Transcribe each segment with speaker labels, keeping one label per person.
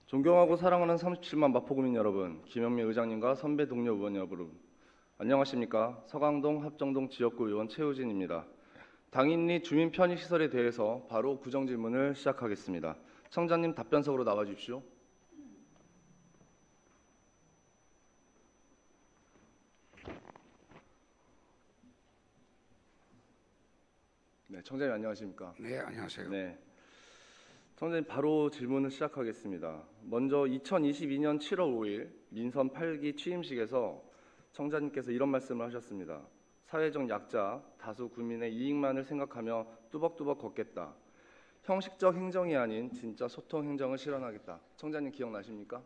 Speaker 1: 존경하고 사랑하는 37만 마포구민 여러분, 김영미 의장님과 선배 동료 의원 여러분, 안녕하십니까? 서강동 합정동 지역구 의원 최우진입니다. 당인리 주민 편의 시설에 대해서 바로 구정 질문을 시작하겠습니다. 청장님 답변석으로 나와 주십시오. 네, 청장님 안녕하십니까?
Speaker 2: 네, 안녕하세요.
Speaker 1: 네. 청장님 바로 질문을 시작하겠습니다. 먼저 2022년 7월 5일 민선 8기 취임식에서 청장님께서 이런 말씀을 하셨습니다. 사회적 약자, 다수 국민의 이익만을 생각하며 뚜벅뚜벅 걷겠다. 형식적 행정이 아닌 진짜 소통 행정을 실현하겠다. 청장님 기억나십니까?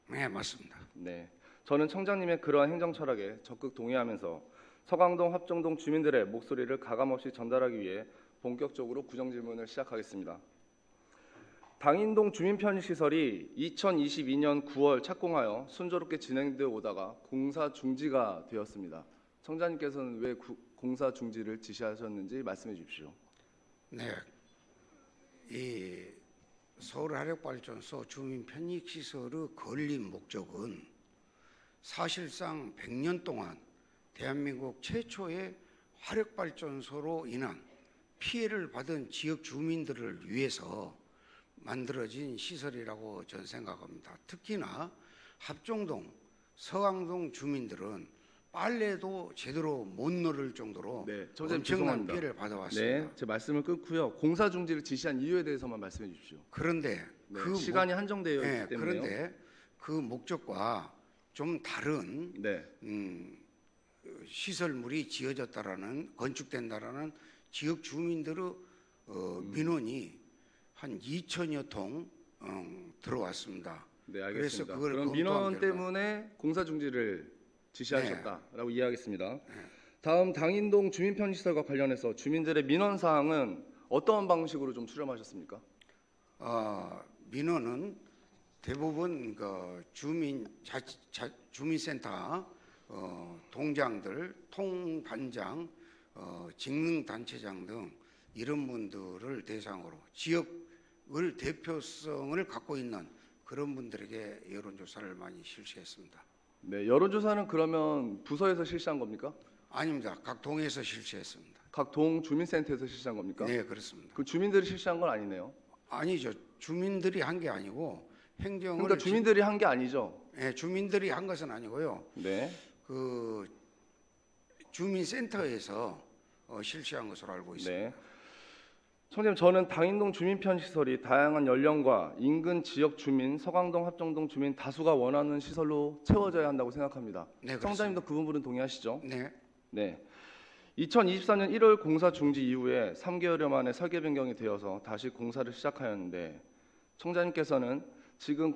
Speaker 2: 네, 맞습니다.
Speaker 1: 네. 저는 청장님의 그러한 행정 철학에 적극 동의하면서 서강동, 합정동 주민들의 목소리를 가감없이 전달하기 위해 본격적으로 구정 질문을 시작하겠습니다. 당인동 주민편의시설이 2022년 9월 착공하여 순조롭게 진행되어 오다가 공사 중지가 되었습니다. 청장님께서는 왜 공사 중지를 지시하셨는지 말씀해 주십시오.
Speaker 2: 네, 이 서울화력발전소 주민편익시설의 건립 목적은 사실상 100년 동안 대한민국 최초의 화력발전소로 인한 피해를 받은 지역 주민들을 위해서 만들어진 시설이라고 저는 생각합니다. 특히나 합정동, 서강동 주민들은 빨래도 제대로 못 넣을 정도로 엄청난
Speaker 1: 죄송합니다.
Speaker 2: 피해를 받아왔습니다.
Speaker 1: 네, 제 말씀을 끊고요. 공사 중지를 지시한 이유에 대해서만 말씀해 주십시오.
Speaker 2: 그런데
Speaker 1: 네, 시간이 한정되어 있기 때문에요.
Speaker 2: 그런데 그 목적과 좀 다른
Speaker 1: 네,
Speaker 2: 시설물이 지어졌다라는 건축된다라는 지역 주민들의 민원이 한 2천여 통 들어왔습니다.
Speaker 1: 네, 알겠습니다.
Speaker 2: 그래서 그걸
Speaker 1: 그럼
Speaker 2: 검토한
Speaker 1: 민원
Speaker 2: 결과-
Speaker 1: 때문에 공사 중지를 지시하셨다라고 이해하겠습니다. 다음 당인동 주민편의시설과 관련해서 주민들의 민원 사항은 어떠한 방식으로 좀 수렴하셨습니까?
Speaker 2: 민원은 대부분 그 주민센터 동장들, 통반장, 직능단체장 등 이런 분들을 대상으로 지역을 대표성을 갖고 있는 그런 분들에게 여론조사를 많이 실시했습니다.
Speaker 1: 네, 여론조사는 그러면 부서에서 실시한 겁니까?
Speaker 2: 아닙니다. 각 동에서 실시했습니다.
Speaker 1: 각 동 주민센터에서 실시한 겁니까?
Speaker 2: 네, 그렇습니다.
Speaker 1: 그 주민들이 실시한 건 아니네요.
Speaker 2: 아니죠. 주민들이 한 게 아니고 행정을
Speaker 1: 그러니까 주민들이 한 게 아니죠.
Speaker 2: 네, 주민들이 한 것은 아니고요.
Speaker 1: 네.
Speaker 2: 그 주민센터에서 실시한 것으로 알고 있습니다.
Speaker 1: 네. 청장님, 저는 당인동 주민편의시설이 다양한 연령과 인근 지역 주민, 서강동, 합정동 주민 다수가 원하는 시설로 채워져야 한다고 생각합니다.
Speaker 2: 네,
Speaker 1: 청장님도 그 부분은 동의하시죠?
Speaker 2: 네,
Speaker 1: 네. 2024년 1월 공사 중지 이후에 3개월여 만에 설계 변경이 되어서 다시 공사를 시작하였는데 청장님께서는 지금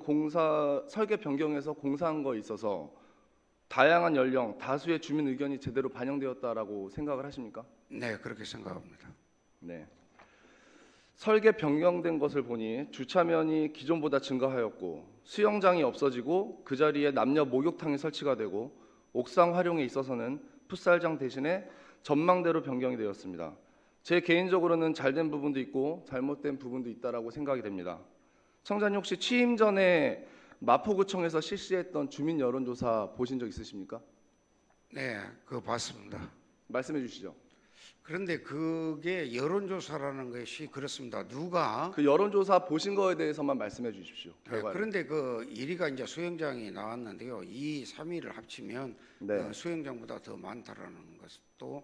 Speaker 1: 설계 변경에서 공사한 거에 있어서 다양한 연령, 다수의 주민 의견이 제대로 반영되었다라고 생각을 하십니까?
Speaker 2: 네, 그렇게 생각합니다.
Speaker 1: 네. 설계 변경된 것을 보니 주차면이 기존보다 증가하였고 수영장이 없어지고 그 자리에 남녀 목욕탕이 설치가 되고 옥상 활용에 있어서는 풋살장 대신에 전망대로 변경이 되었습니다. 제 개인적으로는 잘된 부분도 있고 잘못된 부분도 있다라고 생각이 됩니다. 청장님 혹시 취임 전에 마포구청에서 실시했던 주민 여론조사 보신 적 있으십니까?
Speaker 2: 네, 그거 봤습니다.
Speaker 1: 말씀해 주시죠.
Speaker 2: 그런데 그게 여론조사라는 것이 그렇습니다. 누가
Speaker 1: 그 여론조사 보신 거에 대해서만 말씀해 주십시오. 결과를.
Speaker 2: 그런데 그 1위가 이제 수영장이 나왔는데요. 2, 3위를 합치면
Speaker 1: 네.
Speaker 2: 수영장보다 더 많다라는 것도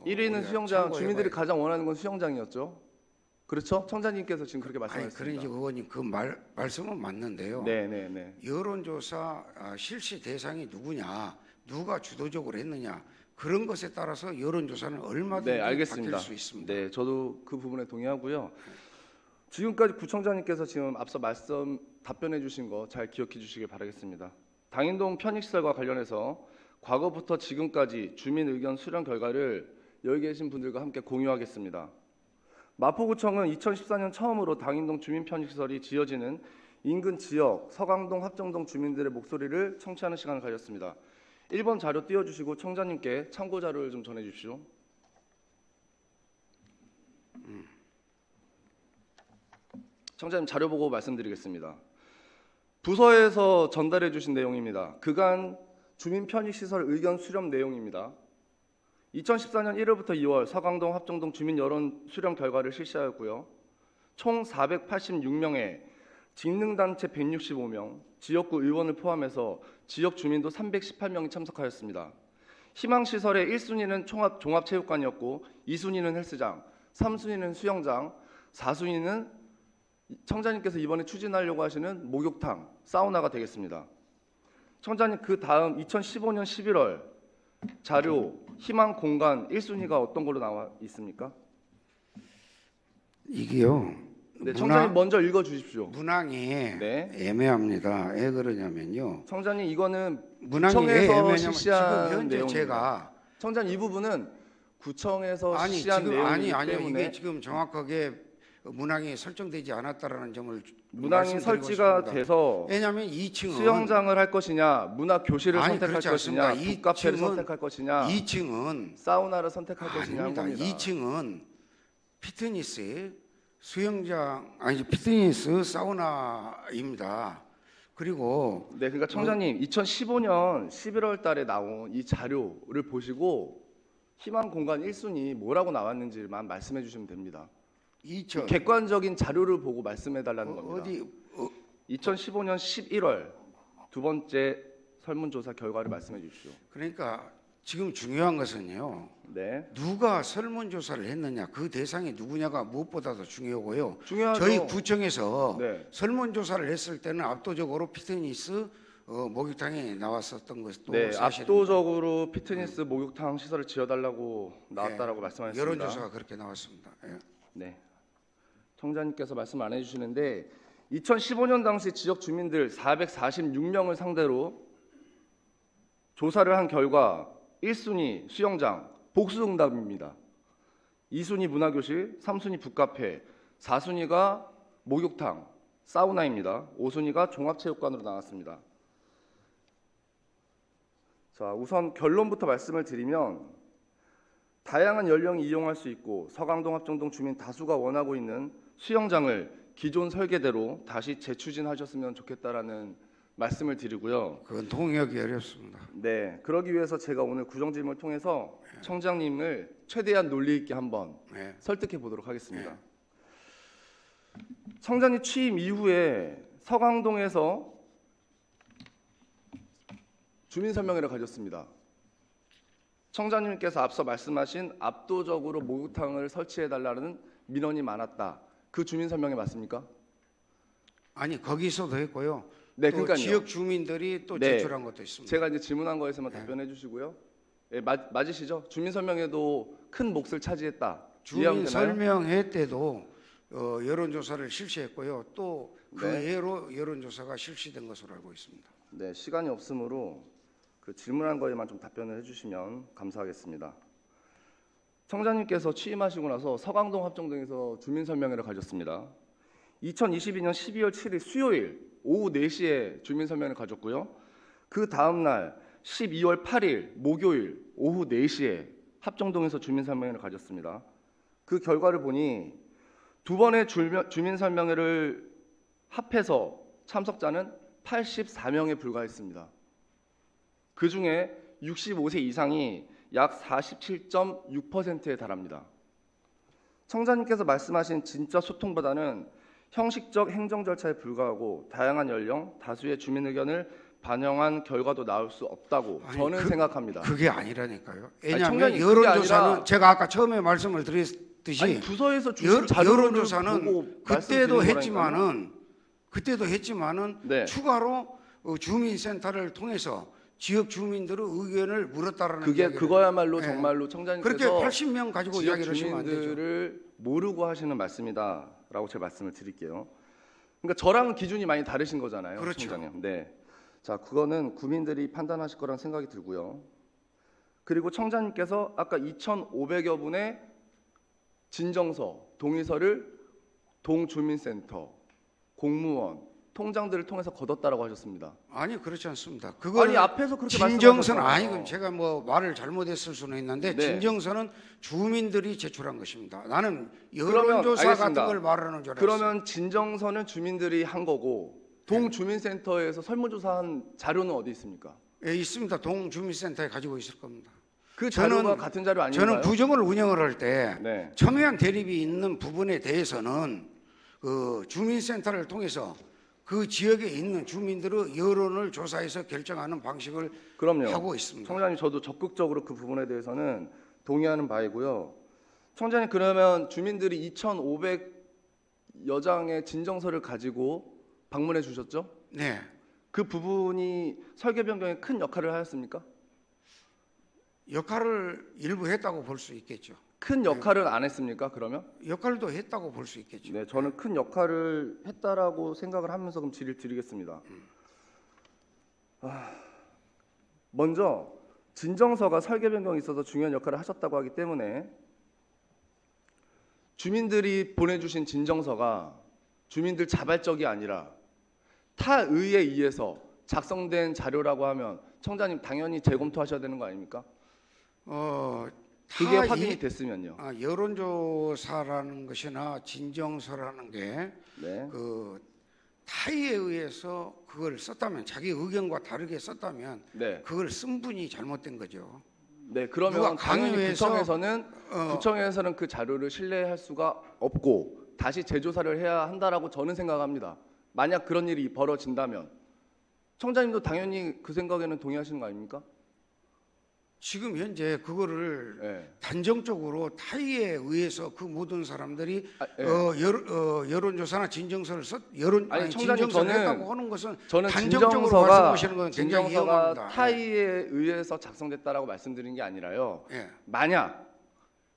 Speaker 1: 1위는
Speaker 2: 우리가
Speaker 1: 수영장,
Speaker 2: 참고해봐야
Speaker 1: 주민들이 가장 원하는 건 수영장이었죠. 그렇죠? 청장님께서 지금 그렇게
Speaker 2: 아니,
Speaker 1: 말씀하셨습니다.
Speaker 2: 그러니까 의원님 그 말씀은 맞는데요.
Speaker 1: 네.
Speaker 2: 여론조사 실시 대상이 누구냐, 누가 주도적으로 했느냐 그런 것에 따라서 여론조사는 얼마든지
Speaker 1: 네, 알겠습니다.
Speaker 2: 바뀔 수 있습니다.
Speaker 1: 네, 저도 그 부분에 동의하고요. 지금까지 구청장님께서 지금 앞서 답변해 주신 거 잘 기억해 주시길 바라겠습니다. 당인동 편익시설과 관련해서 과거부터 지금까지 주민 의견 수렴 결과를 여기 계신 분들과 함께 공유하겠습니다. 마포구청은 2014년 처음으로 당인동 주민 편익시설이 지어지는 인근 지역 서강동, 합정동 주민들의 목소리를 청취하는 시간을 가졌습니다. 1번 자료 띄워주시고 청장님께 참고 자료를 좀 전해주십시오. 청장님 자료 보고 말씀드리겠습니다. 부서에서 전달해 주신 내용입니다. 그간 주민 편익 시설 의견 수렴 내용입니다. 2014년 1월부터 2월 서강동, 합정동 주민 여론 수렴 결과를 실시하였고요. 총 486명의 직능단체 165명, 지역구 의원을 포함해서 지역 주민도 318명이 참석하였습니다. 희망시설의 1순위는 종합체육관이었고 2순위는 헬스장, 3순위는 수영장, 4순위는 청자님께서 이번에 추진하려고 하시는 목욕탕, 사우나가 되겠습니다. 청자님, 그 다음 2015년 11월 자료 희망 공간 1순위가 어떤 걸로 나와 있습니까?
Speaker 2: 이게요.
Speaker 1: 네, 청자님 먼저 읽어 주십시오.
Speaker 2: 문항이
Speaker 1: 네.
Speaker 2: 애매합니다. 왜 그러냐면요.
Speaker 1: 청자님, 이거는
Speaker 2: 문항이 왜
Speaker 1: 구청에서
Speaker 2: 애매하냐면
Speaker 1: 실시한
Speaker 2: 지금 현재
Speaker 1: 내용입니다.
Speaker 2: 제가
Speaker 1: 청자님, 이 부분은 구청에서
Speaker 2: 아니
Speaker 1: 실시한
Speaker 2: 지금
Speaker 1: 내용이기
Speaker 2: 아니요
Speaker 1: 때문에
Speaker 2: 이게 지금 정확하게 문항이 설정되지 않았다라는 점을
Speaker 1: 문항이
Speaker 2: 말씀드리고
Speaker 1: 설치가
Speaker 2: 싶습니다.
Speaker 1: 돼서
Speaker 2: 왜냐하면 2층은
Speaker 1: 수영장을 할 것이냐, 문화 교실을
Speaker 2: 아니,
Speaker 1: 선택할
Speaker 2: 그렇지
Speaker 1: 것이냐,
Speaker 2: 않습니다.
Speaker 1: 북카페를
Speaker 2: 2층은
Speaker 1: 선택할 것이냐,
Speaker 2: 2층은
Speaker 1: 사우나를 선택할 것이냐 한
Speaker 2: 아닙니다.
Speaker 1: 겁니다.
Speaker 2: 2층은 피트니스 수영장 아니 피트니스 사우나입니다. 그리고
Speaker 1: 네, 그러니까 청자님 2015년 11월 달에 나온 이 자료를 보시고 희망 공간 1순위 뭐라고 나왔는지만 말씀해 주시면 됩니다.
Speaker 2: 2000
Speaker 1: 객관적인 자료를 보고 말씀해 달라는 겁니다.
Speaker 2: 어디
Speaker 1: 2015년 11월 두 번째 설문조사 결과를 말씀해 주십시오.
Speaker 2: 그러니까 지금 중요한 것은요.
Speaker 1: 네,
Speaker 2: 누가 설문조사를 했느냐 그 대상이 누구냐가 무엇보다도 중요하고요.
Speaker 1: 중요하죠.
Speaker 2: 저희 구청에서
Speaker 1: 네.
Speaker 2: 설문조사를 했을 때는 압도적으로 피트니스 목욕탕이 나왔었던 것도
Speaker 1: 네,
Speaker 2: 사실입니다.
Speaker 1: 압도적으로 피트니스 목욕탕 시설을 지어달라고 나왔다라고 말씀하셨습니다.
Speaker 2: 여론조사가 그렇게 나왔습니다. 예.
Speaker 1: 네, 청자님께서 말씀 안 해주시는데 2015년 당시 지역 주민들 446명을 상대로 조사를 한 결과 1순위 수영장 복수응답입니다. 2순위 문화교실, 3순위 북카페, 4순위가 목욕탕, 사우나입니다. 5순위가 종합체육관으로 나왔습니다. 자, 우선 결론부터 말씀을 드리면 다양한 연령이 이용할 수 있고 서강동, 합정동 주민 다수가 원하고 있는 수영장을 기존 설계대로 다시 재추진하셨으면 좋겠다라는 말씀을 드리고요.
Speaker 2: 그건 동의하기 어렵습니다.
Speaker 1: 네, 그러기 위해서 제가 오늘 구정질문을 통해서 청장님을 최대한 논리 있게 한번
Speaker 2: 네.
Speaker 1: 설득해 보도록 하겠습니다. 청장님 취임 이후에 서강동에서 주민설명회를 가졌습니다. 청장님께서 앞서 말씀하신 압도적으로 목욕탕을 설치해달라는 민원이 많았다. 그 주민설명회 맞습니까?
Speaker 2: 아니 거기서도 했고요.
Speaker 1: 네,
Speaker 2: 또
Speaker 1: 그러니까요.
Speaker 2: 지역 주민들이 또
Speaker 1: 네.
Speaker 2: 제출한 것도 있습니다.
Speaker 1: 제가 이제 질문한 거에서만 답변해 주시고요. 예, 맞으시죠? 주민설명회도 큰 몫을 차지했다. 이해하면
Speaker 2: 주민
Speaker 1: 되나요?
Speaker 2: 설명회 때도 여론조사를 실시했고요. 또 그
Speaker 1: 네.
Speaker 2: 예로 여론조사가 실시된 것으로 알고 있습니다.
Speaker 1: 네, 시간이 없으므로 그 질문한 거에만 좀 답변을 해주시면 감사하겠습니다. 청장님께서 취임하시고 나서 서강동, 합정동에서 주민설명회를 가졌습니다. 2022년 12월 7일 수요일 오후 4시에 주민설명회를 가졌고요. 그 다음 날 12월 8일 목요일 오후 4시에 합정동에서 주민설명회를 가졌습니다. 그 결과를 보니 두 번의 주민설명회를 합해서 참석자는 84명에 불과했습니다. 그 중에 65세 이상이 약 47.6%에 달합니다. 청자님께서 말씀하신 진짜 소통보다는 형식적 행정 절차에 불과하고 다양한 연령, 다수의 주민 의견을 반영한 결과도 나올 수 없다고
Speaker 2: 아니,
Speaker 1: 저는 생각합니다.
Speaker 2: 그게 아니라니까요.
Speaker 1: 아니,
Speaker 2: 왜냐하면
Speaker 1: 청장님, 그게
Speaker 2: 여론조사는
Speaker 1: 아니라-
Speaker 2: 제가 아까 처음에 말씀을 드렸듯이
Speaker 1: 아니, 부서에서 주신 자료를
Speaker 2: 여론조사는
Speaker 1: 보고
Speaker 2: 그때도
Speaker 1: 말씀드린
Speaker 2: 했지만은
Speaker 1: 네.
Speaker 2: 추가로 주민센터를 통해서 지역 주민들의 의견을 물었다라는
Speaker 1: 그게
Speaker 2: 이야기를.
Speaker 1: 그거야말로
Speaker 2: 네.
Speaker 1: 정말로
Speaker 2: 그렇게
Speaker 1: 청자님께서
Speaker 2: 80명 가지고
Speaker 1: 지역
Speaker 2: 이야기를 하시면 안 되죠.
Speaker 1: 주민들을 모르고 하시는 말씀이다라고 제가 말씀을 드릴게요. 그러니까 저랑은 기준이 많이 다르신 거잖아요,
Speaker 2: 그렇죠.
Speaker 1: 청장님. 네. 자, 그거는 구민들이 판단하실 거란 생각이 들고요. 그리고 청장님께서 아까 2,500여 분의 진정서, 동의서를 동주민센터, 공무원, 통장들을 통해서 거뒀다라고 하셨습니다.
Speaker 2: 아니 그렇지 않습니다.
Speaker 1: 아니
Speaker 2: 그걸
Speaker 1: 앞에서 그렇게
Speaker 2: 진정서는
Speaker 1: 말씀하셨잖아요.
Speaker 2: 아니 제가 뭐 말을 잘못했을 수는 있는데
Speaker 1: 네.
Speaker 2: 진정서는 주민들이 제출한 것입니다. 나는
Speaker 1: 그러면
Speaker 2: 여론조사
Speaker 1: 알겠습니다.
Speaker 2: 같은 걸 말하는 줄 알았어요.
Speaker 1: 그러면 진정서는 주민들이 한 거고 동주민센터에서 설문조사한 자료는 어디 있습니까?
Speaker 2: 예, 있습니다. 동주민센터에 가지고 있을 겁니다.
Speaker 1: 그 자료가
Speaker 2: 저는-
Speaker 1: 같은 자료 아닌가요?
Speaker 2: 저는 부정을 운영을 할 때
Speaker 1: 네.
Speaker 2: 첨예한 대립이 있는 부분에 대해서는 그 주민센터를 통해서 그 지역에 있는 주민들의 여론을 조사해서 결정하는 방식을
Speaker 1: 그럼요.
Speaker 2: 하고 있습니다.
Speaker 1: 청장님, 저도 적극적으로 그 부분에 대해서는 동의하는 바이고요. 청장님, 그러면 주민들이 2,500여 장의 진정서를 가지고 방문해 주셨죠?
Speaker 2: 네,
Speaker 1: 그 부분이 설계 변경에 큰 역할을 하였습니까?
Speaker 2: 역할을 일부 했다고 볼 수 있겠죠.
Speaker 1: 큰 역할은 안 했습니까? 그러면?
Speaker 2: 역할도 했다고 볼 수 있겠죠.
Speaker 1: 네, 저는 큰 역할을 했다라고 생각을 하면서 그럼 질의를 드리겠습니다. 먼저 진정서가 설계 변경이 있어서 중요한 역할을 하셨다고 하기 때문에 주민들이 보내주신 진정서가 주민들 자발적이 아니라 타 의에 의해서 작성된 자료라고 하면 청장님 당연히 재검토하셔야 되는 거 아닙니까? 그게 확인이 됐으면요.
Speaker 2: 여론조사라는 것이나 진정서라는 게
Speaker 1: 네.
Speaker 2: 그 타의에 의해서 그걸 썼다면 자기 의견과 다르게 썼다면
Speaker 1: 네.
Speaker 2: 그걸 쓴 분이 잘못된 거죠.
Speaker 1: 네,
Speaker 2: 누가
Speaker 1: 그러면 당연히
Speaker 2: 강요해서
Speaker 1: 구청에서는 그 자료를 신뢰할 수가 없고 다시 재조사를 해야 한다라고 저는 생각합니다. 만약 그런 일이 벌어진다면 청장님도 당연히 그 생각에는 동의하시는 거 아닙니까?
Speaker 2: 지금 현재 그거를
Speaker 1: 네.
Speaker 2: 단정적으로 타의에 의해서 그 모든 사람들이
Speaker 1: 네.
Speaker 2: 여론조사나 진정서를
Speaker 1: 아니, 청장님,
Speaker 2: 진정서를
Speaker 1: 저는-
Speaker 2: 했다고 하는 것은
Speaker 1: 저는
Speaker 2: 단정적으로 말씀하시는 건 굉장히
Speaker 1: 진정서가
Speaker 2: 위험합니다.
Speaker 1: 타의에 의해서 작성됐다라고 말씀드린 게 아니라요.
Speaker 2: 예.
Speaker 1: 만약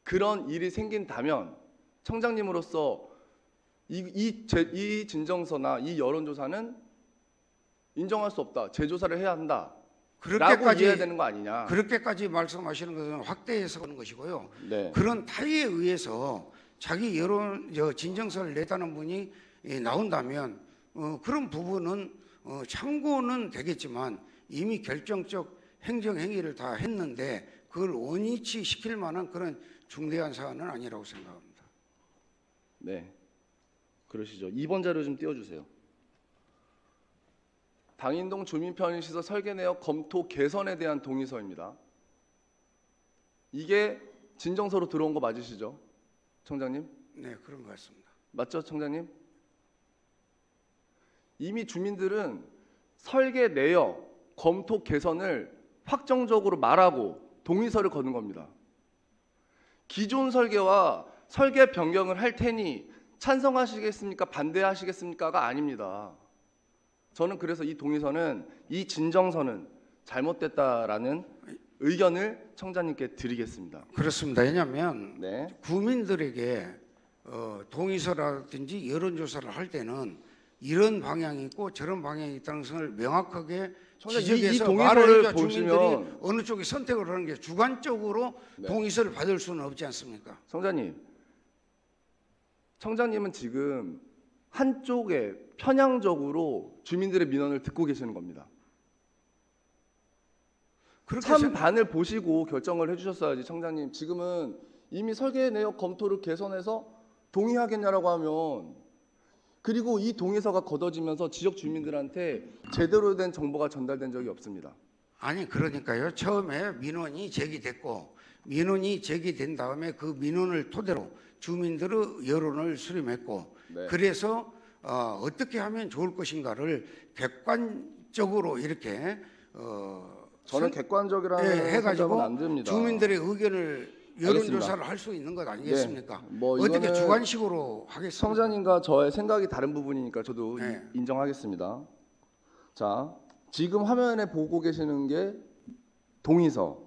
Speaker 1: 그런 일이 생긴다면 청장님으로서 이 진정서나 이 여론조사는 인정할 수 없다. 재조사를 해야 한다. 라고 이해해야 되는 거 아니냐.
Speaker 2: 그렇게까지 말씀하시는 것은 확대해서 하는 것이고요.
Speaker 1: 네.
Speaker 2: 그런 타의에 의해서 자기 진정서를 냈다는 분이 나온다면 그런 부분은 참고는 되겠지만 이미 결정적 행정 행위를 다 했는데 그걸 원위치 시킬 만한 그런 중대한 사안은 아니라고 생각합니다.
Speaker 1: 네. 그러시죠. 2번 자료 좀 띄워주세요. 당인동 주민편의시설 설계 내역 검토 개선에 대한 동의서입니다. 이게 진정서로 들어온 거 맞으시죠? 청장님?
Speaker 2: 네, 그런 것 같습니다.
Speaker 1: 맞죠, 청장님? 이미 주민들은 설계 내역 검토 개선을 확정적으로 말하고 동의서를 거는 겁니다. 기존 설계와 설계 변경을 할 테니 찬성하시겠습니까? 반대하시겠습니까가 아닙니다. 저는 그래서 이 동의서는, 이 진정서는 잘못됐다라는 의견을 청장님께 드리겠습니다.
Speaker 2: 그렇습니다. 왜냐하면
Speaker 1: 네.
Speaker 2: 국민들에게 동의서라든지 여론조사를 할 때는 이런 방향이 있고 저런 방향이 있다는 것을 명확하게
Speaker 1: 청장님, 이
Speaker 2: 지적해서
Speaker 1: 동의서를
Speaker 2: 말해야 주민들이
Speaker 1: 보시면
Speaker 2: 어느 쪽에 선택을 하는 게 주관적으로
Speaker 1: 네.
Speaker 2: 동의서를 받을 수는 없지 않습니까?
Speaker 1: 청장님은 지금 한쪽에 편향적으로 주민들의 민원을 듣고 계시는 겁니다. 찬반을 보시고 결정을 해주셨어야지. 청장님, 지금은 이미 설계 내역 검토를 개선해서 동의하겠냐라고 하면, 그리고 이 동의서가 걷어지면서 지역 주민들한테 제대로 된 정보가 전달된 적이 없습니다.
Speaker 2: 아니 그러니까요. 처음에 민원이 제기됐고 민원이 제기된 다음에 그 민원을 토대로 주민들의 여론을 수렴했고
Speaker 1: 네.
Speaker 2: 그래서 어떻게 하면 좋을 것인가를 객관적으로 이렇게
Speaker 1: 저는 객관적이라는 생각은
Speaker 2: 해가지고
Speaker 1: 안 듭니다.
Speaker 2: 주민들의 의견을 여론조사를 할 수 있는 것 아니겠습니까?
Speaker 1: 네. 뭐
Speaker 2: 어떻게
Speaker 1: 이거는
Speaker 2: 주관식으로 하겠습니까?
Speaker 1: 청장님과 저의 생각이 다른 부분이니까 저도
Speaker 2: 네.
Speaker 1: 인정하겠습니다. 자, 지금 화면에 보고 계시는 게 동의서,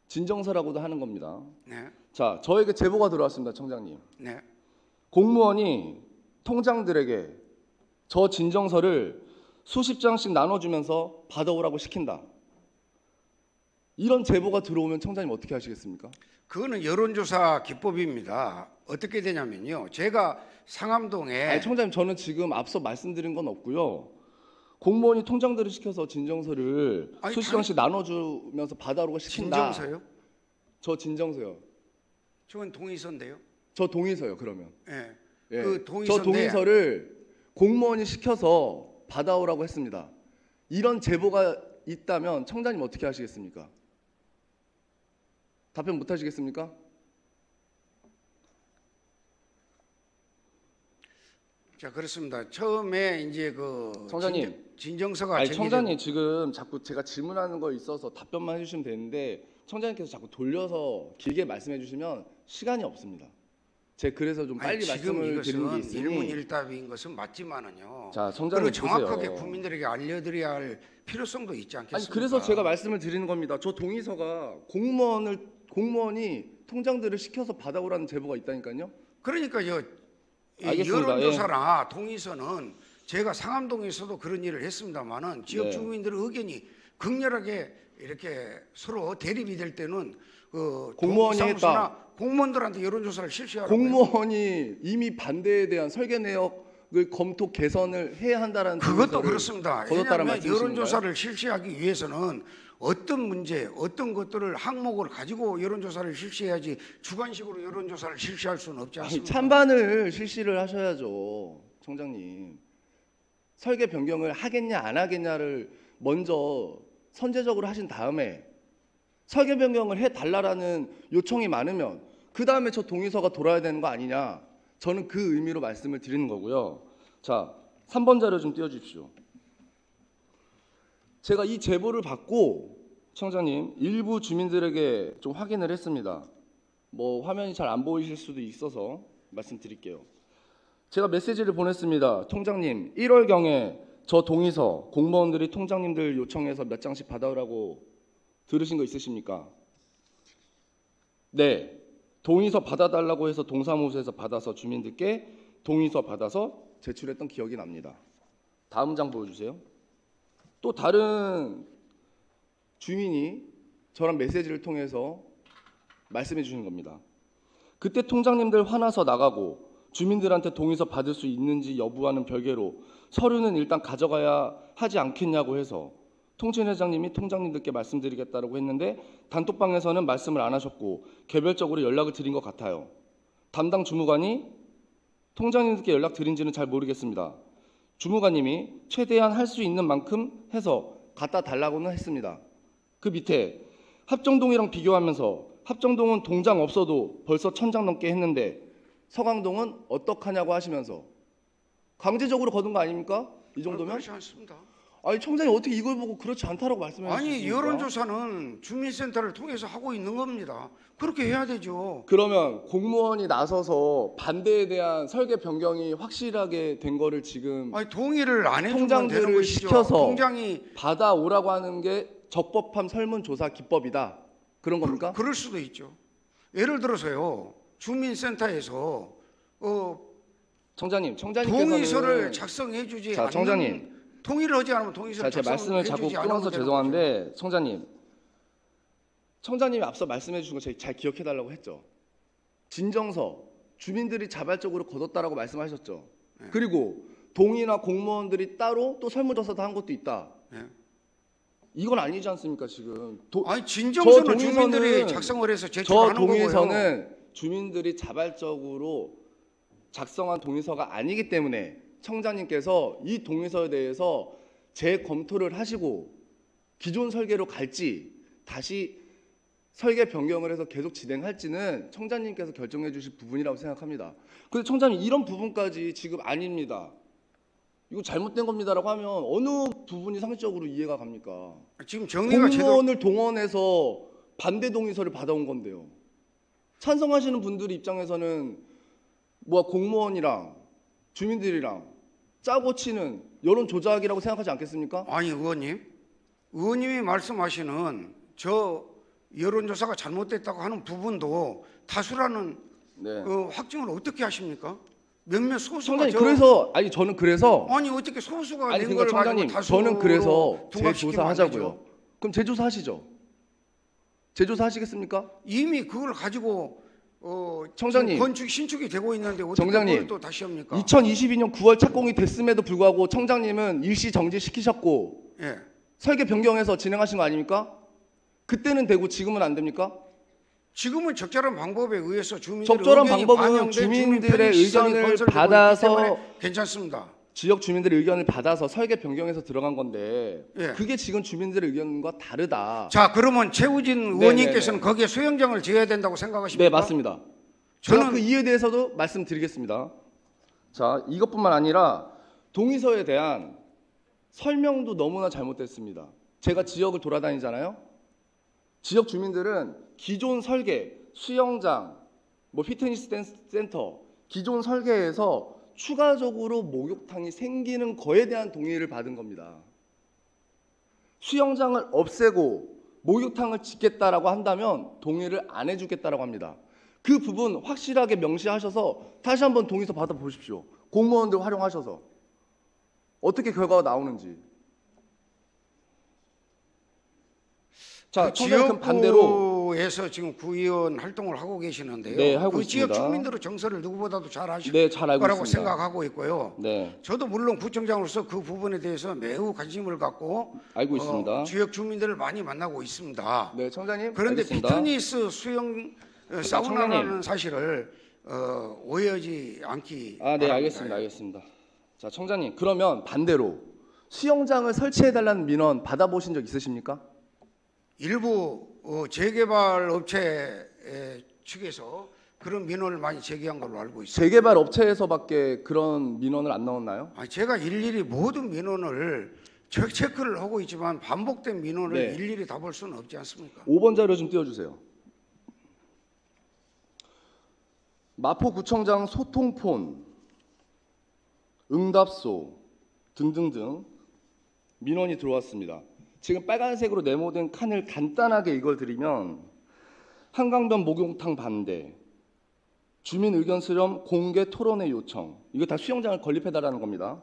Speaker 1: 진정서라고도 하는 겁니다.
Speaker 2: 네,
Speaker 1: 자, 저에게 제보가 들어왔습니다, 청장님.
Speaker 2: 네.
Speaker 1: 공무원이 통장들에게 저 진정서를 수십 장씩 나눠주면서 받아오라고 시킨다. 이런 제보가 들어오면 청장님 어떻게 하시겠습니까?
Speaker 2: 그거는 여론조사 기법입니다. 어떻게 되냐면요. 제가 상암동에
Speaker 1: 아니, 청장님, 저는 지금 앞서 말씀드린 건 없고요. 공무원이 통장들을 시켜서 진정서를
Speaker 2: 아니,
Speaker 1: 수십 장씩 나눠주면서 받아오라고 시킨다.
Speaker 2: 진정서요?
Speaker 1: 저 진정서요.
Speaker 2: 저건 동의서인데요.
Speaker 1: 저 동의서요. 그러면.
Speaker 2: 예.
Speaker 1: 예.
Speaker 2: 그
Speaker 1: 저
Speaker 2: 동의서인데
Speaker 1: 동의서를 공무원이 시켜서 받아오라고 했습니다. 이런 제보가 있다면 청장님 어떻게 하시겠습니까? 답변 못 하시겠습니까?
Speaker 2: 자, 그렇습니다. 처음에 이제 그
Speaker 1: 청장님.
Speaker 2: 진정서가
Speaker 1: 아니,
Speaker 2: 제기되고
Speaker 1: 청장님 지금 자꾸 제가 질문하는 거 있어서 답변만 해주시면 되는데 청장님께서 자꾸 돌려서 길게 말씀해 주시면 시간이 없습니다. 제가 그래서 좀 빨리
Speaker 2: 지금
Speaker 1: 말씀을 드리는 게
Speaker 2: 이것은
Speaker 1: 있으니
Speaker 2: 일문일답인 것은 맞지만은요.
Speaker 1: 자, 청장님
Speaker 2: 그리고 정확하게
Speaker 1: 보세요.
Speaker 2: 국민들에게 알려드려야 할 필요성도 있지 않겠습니까?
Speaker 1: 아니 그래서 제가 말씀을 드리는 겁니다. 저 동의서가 공무원이 통장들을 시켜서 받아오라는 제보가 있다니까요.
Speaker 2: 그러니까 이
Speaker 1: 알겠습니다.
Speaker 2: 여론조사나 동의서는 제가 상암동에서도 그런 일을 했습니다만은 지역
Speaker 1: 네.
Speaker 2: 주민들의 의견이 극렬하게 이렇게 서로 대립이 될 때는 그
Speaker 1: 공무원이
Speaker 2: 동의사무소나 공무원들한테 여론조사를 실시하라고
Speaker 1: 공무원이 이미 반대에 대한 설계 내역을 검토 개선을 해야 한다라는
Speaker 2: 그것도
Speaker 1: 동의서를
Speaker 2: 그렇습니다.
Speaker 1: 거뒀다는
Speaker 2: 왜냐하면
Speaker 1: 말씀이신가요?
Speaker 2: 여론조사를 실시하기 위해서는 어떤 문제, 어떤 것들을 항목을 가지고 여론조사를 실시해야지 주관식으로 여론조사를 실시할 수는 없지
Speaker 1: 아니,
Speaker 2: 않습니까?
Speaker 1: 찬반을 실시를 하셔야죠, 청장님. 설계 변경을 하겠냐 안 하겠냐를 먼저 선제적으로 하신 다음에 설계 변경을 해달라라는 요청이 많으면 그 다음에 저 동의서가 돌아야 되는 거 아니냐, 저는 그 의미로 말씀을 드리는 거고요. 자, 3번 자료 좀 띄워주십시오. 제가 이 제보를 받고 청장님 일부 주민들에게 좀 확인을 했습니다. 뭐 화면이 잘 안 보이실 수도 있어서 말씀드릴게요. 제가 메시지를 보냈습니다. 통장님 1월경에 저 동의서 공무원들이 통장님들 요청해서 몇 장씩 받아오라고 들으신 거 있으십니까? 네. 동의서 받아달라고 해서 동사무소에서 받아서 주민들께 동의서 받아서 제출했던 기억이 납니다. 다음 장 보여주세요. 또 다른 주민이 저랑 메시지를 통해서 말씀해 주신 겁니다. 그때 통장님들 화나서 나가고 주민들한테 동의서 받을 수 있는지 여부와는 별개로 서류는 일단 가져가야 하지 않겠냐고 해서 통신회장님이 통장님들께 말씀드리겠다고 했는데 단톡방에서는 말씀을 안 하셨고 개별적으로 연락을 드린 것 같아요. 담당 주무관이 통장님들께 연락드린지는 잘 모르겠습니다. 주무관님이 최대한 할 수 있는 만큼 해서 갖다 달라고는 했습니다. 그 밑에 합정동이랑 비교하면서 합정동은 동장 없어도 벌써 1000장 넘게 했는데 서강동은 어떡하냐고 하시면서 강제적으로 거둔 거 아닙니까? 이 정도면?
Speaker 2: 그렇지 않습니다.
Speaker 1: 아니 청장님 어떻게 이걸 보고 그렇지 않다라고 말씀해
Speaker 2: 아니
Speaker 1: 주십니까?
Speaker 2: 여론조사는 주민센터를 통해서 하고 있는 겁니다. 그렇게 해야 되죠.
Speaker 1: 그러면 공무원이 나서서 반대에 대한 설계 변경이 확실하게 된 거를 지금
Speaker 2: 아니 동의를 안 해주면 되는
Speaker 1: 통장들을
Speaker 2: 것이죠.
Speaker 1: 시켜서
Speaker 2: 통장이
Speaker 1: 받아오라고 하는 게 적법한 설문조사 기법이다, 그런 겁니까?
Speaker 2: 그럴 수도 있죠. 예를 들어서요, 주민센터에서
Speaker 1: 청장님께서는
Speaker 2: 동의서를 작성해주지
Speaker 1: 자,
Speaker 2: 않는
Speaker 1: 청장님.
Speaker 2: 동의를 하지 않으면 동의서를
Speaker 1: 제 말씀을 자꾸
Speaker 2: 작성해주지
Speaker 1: 끊어서
Speaker 2: 않으면
Speaker 1: 죄송한데 청장님이 앞서 말씀해 주신 거 제가 잘 기억해 달라고 했죠. 진정서 주민들이 자발적으로 거뒀다라고 말씀하셨죠.
Speaker 2: 네.
Speaker 1: 그리고 동의나 공무원들이 따로 또 설문조사도 한 것도 있다.
Speaker 2: 네.
Speaker 1: 이건 아니지 않습니까 지금?
Speaker 2: 아니 진정서는
Speaker 1: 동의서는-
Speaker 2: 주민들이 작성을 해서
Speaker 1: 저
Speaker 2: 제출하는 거고요.
Speaker 1: 동의서는 주민들이 자발적으로 작성한 동의서가 아니기 때문에 청장님께서 이 동의서에 대해서 재검토를 하시고 기존 설계로 갈지 다시 설계 변경을 해서 계속 진행할지는 청장님께서 결정해 주실 부분이라고 생각합니다. 근데 청장님 이런 부분까지 지금 아닙니다, 이거 잘못된 겁니다라고 하면 어느 부분이 상식적으로 이해가 갑니까?
Speaker 2: 지금 정리가 제대로
Speaker 1: 공무원을 동원해서 반대 동의서를 받아온 건데요. 찬성하시는 분들 입장에서는 뭐 공무원이랑 주민들이랑 짜고 치는 여론 조작이라고 생각하지 않겠습니까?
Speaker 2: 아니 의원님이 말씀하시는 저 여론조사가 잘못됐다고 하는 부분도 다수라는
Speaker 1: 네.
Speaker 2: 확증을 어떻게 하십니까? 몇몇 소수가
Speaker 1: 청장님 그래서 저는 그래서
Speaker 2: 아니 어떻게 소수가 낸
Speaker 1: 그러니까
Speaker 2: 걸 가지고
Speaker 1: 청장님
Speaker 2: 다수로
Speaker 1: 저는 그래서
Speaker 2: 둔갑시키면 안
Speaker 1: 재조사하자고요.
Speaker 2: 되죠.
Speaker 1: 그럼 재조사하시죠. 재조사하시겠습니까?
Speaker 2: 이미 그걸 가지고
Speaker 1: 청장님.
Speaker 2: 지금 건축 신축이 되고 있는데 어떻게
Speaker 1: 청장님.
Speaker 2: 그걸 또 다시 합니까?
Speaker 1: 2022년 9월 착공이 됐음에도 불구하고 청장님은 일시 정지시키셨고
Speaker 2: 예.
Speaker 1: 설계 변경해서 진행하신 거 아닙니까? 그때는 되고 지금은 안 됩니까?
Speaker 2: 지금은 적절한 방법에 의해서 주민들의
Speaker 1: 적절한
Speaker 2: 의견이
Speaker 1: 방법은
Speaker 2: 반영된
Speaker 1: 주민들의
Speaker 2: 주민 편의 시설이
Speaker 1: 의견을
Speaker 2: 건설되고 있기
Speaker 1: 받아서
Speaker 2: 때문에 괜찮습니다.
Speaker 1: 지역 주민들의 의견을 받아서 설계 변경해서 들어간 건데
Speaker 2: 예.
Speaker 1: 그게 지금 주민들의 의견과 다르다.
Speaker 2: 자, 그러면 최우진
Speaker 1: 네,
Speaker 2: 의원님께서는
Speaker 1: 네, 네.
Speaker 2: 거기에 수영장을 지어야 된다고 생각하십니까?
Speaker 1: 네, 맞습니다. 제가
Speaker 2: 저는
Speaker 1: 그 이유에 대해서도 말씀드리겠습니다. 자, 이것뿐만 아니라 동의서에 대한 설명도 너무나 잘못됐습니다. 제가 지역을 돌아다니잖아요. 지역 주민들은 기존 설계, 수영장, 뭐 피트니스 센터, 기존 설계에서 추가적으로 목욕탕이 생기는 거에 대한 동의를 받은 겁니다. 수영장을 없애고 목욕탕을 짓겠다라고 한다면 동의를 안 해주겠다라고 합니다. 그 부분 확실하게 명시하셔서 다시 한번 동의서 받아보십시오. 공무원들 활용하셔서 어떻게 결과가 나오는지. 자, 청장님 반대로
Speaker 2: 지역구에서 지금 구의원 활동을 하고 계시는데요.
Speaker 1: 네, 하고
Speaker 2: 그 지역
Speaker 1: 있습니다.
Speaker 2: 주민들의 정서를 누구보다도 잘 아실
Speaker 1: 네, 잘 알고
Speaker 2: 거라고
Speaker 1: 있습니다.
Speaker 2: 생각하고 있고요.
Speaker 1: 네,
Speaker 2: 저도 물론 구청장으로서 그 부분에 대해서 매우 관심을 갖고
Speaker 1: 알고 있습니다.
Speaker 2: 지역 주민들을 많이 만나고 있습니다.
Speaker 1: 네, 청장님.
Speaker 2: 그런데
Speaker 1: 알겠습니다.
Speaker 2: 피트니스 수영 사우나라는
Speaker 1: 청장님.
Speaker 2: 사실을 오해하지 않기
Speaker 1: 아, 네,
Speaker 2: 바랍니다.
Speaker 1: 알겠습니다. 알겠습니다. 자, 청장님, 그러면 반대로 수영장을 설치해달라는 민원 받아보신 적 있으십니까?
Speaker 2: 일부 재개발 업체 측에서 그런 민원을 많이 제기한 걸로 알고 있습니다.
Speaker 1: 재개발 업체에서밖에 그런 민원을 안 넣었나요?
Speaker 2: 제가 일일이 모든 민원을 체크를 하고 있지만 반복된 민원을
Speaker 1: 네.
Speaker 2: 일일이 다 볼 수는 없지 않습니까?
Speaker 1: 5번 자료 좀 띄워주세요. 마포구청장 소통폰, 응답소 등등등 민원이 들어왔습니다. 지금 빨간색으로 네모된 칸을 간단하게 읽어드리면 한강변 목욕탕 반대, 주민 의견 수렴 공개 토론회 요청, 이거 다 수영장을 건립해달라는 겁니다.